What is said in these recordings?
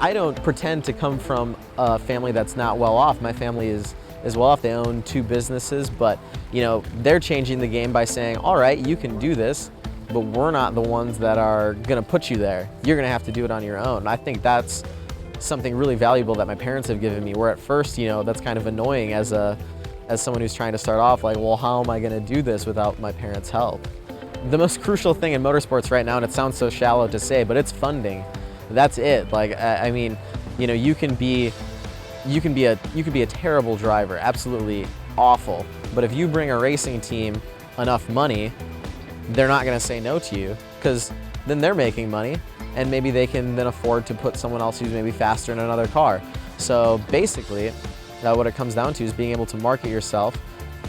I don't pretend to come from a family that's not well off. My family is well off. They own 2 businesses, but they're changing the game by saying, all right, you can do this, but we're not the ones that are gonna put you there. You're gonna have to do it on your own. I think that's something really valuable that my parents have given me, where at first, that's kind of annoying as someone who's trying to start off, like, well, how am I gonna do this without my parents' help? The most crucial thing in motorsports right now, and it sounds so shallow to say, but it's funding. That's it. Like, I mean, you can be a terrible driver, absolutely awful. But if you bring a racing team enough money, they're not going to say no to you, because then they're making money, and maybe they can then afford to put someone else who's maybe faster in another car. So basically, what it comes down to is being able to market yourself,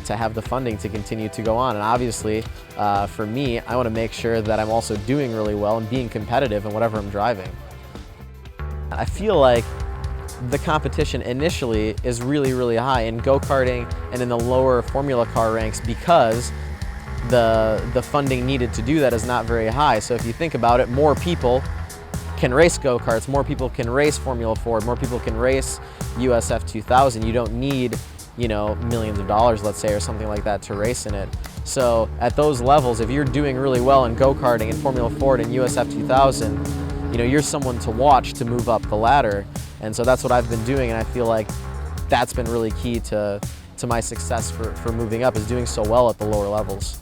to have the funding to continue to go on. And obviously, for me, I want to make sure that I'm also doing really well and being competitive in whatever I'm driving. I feel like the competition initially is really, really high in go-karting and in the lower formula car ranks, because the funding needed to do that is not very high. So if you think about it, more people can race go-karts, more people can race Formula Ford, more people can race USF 2000. You don't need millions of dollars, let's say, or something like that to race in it. So at those levels, if you're doing really well in go-karting and Formula Ford and USF 2000, you're someone to watch to move up the ladder. And so that's what I've been doing, and I feel like that's been really key to my success for moving up, is doing so well at the lower levels.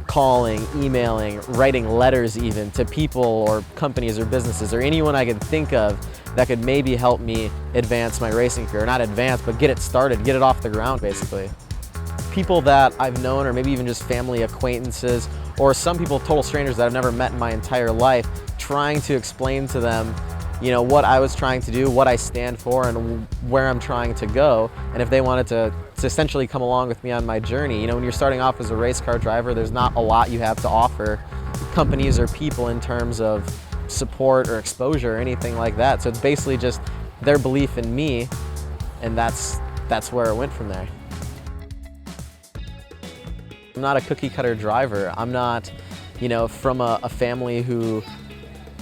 Calling, emailing, writing letters even to people or companies or businesses or anyone I could think of that could maybe help me advance my racing career. Not advance, but get it started, get it off the ground, basically. People that I've known, or maybe even just family acquaintances, or some people, total strangers that I've never met in my entire life, trying to explain to them what I was trying to do, what I stand for, and where I'm trying to go. And if they wanted to essentially come along with me on my journey. When you're starting off as a race car driver, there's not a lot you have to offer companies or people in terms of support or exposure or anything like that. So it's basically just their belief in me, and that's where it went from there. I'm not a cookie cutter driver. I'm not, from a family who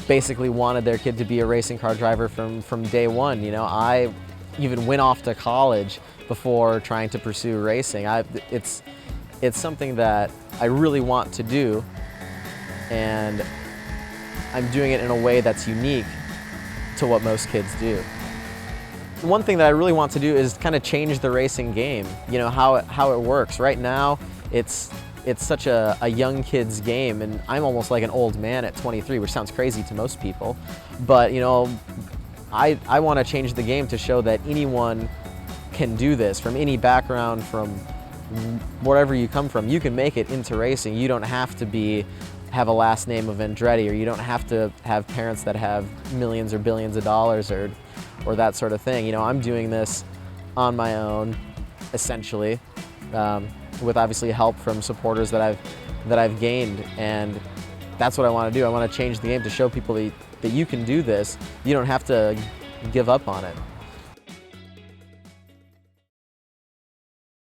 basically wanted their kid to be a racing car driver from day one. I even went off to college before trying to pursue racing. It's something that I really want to do, and I'm doing it in a way that's unique to what most kids do. One thing that I really want to do is kind of change the racing game, how it works. Right now, it's such a young kid's game, and I'm almost like an old man at 23, which sounds crazy to most people. But I want to change the game to show that anyone can do this, from any background, from wherever you come from. You can make it into racing. You don't have to have a last name of Andretti, or you don't have to have parents that have millions or billions of dollars or that sort of thing. I'm doing this on my own, essentially, with obviously help from supporters that I've gained, and that's what I want to do. I want to change the game to show people that you can do this. You don't have to give up on it.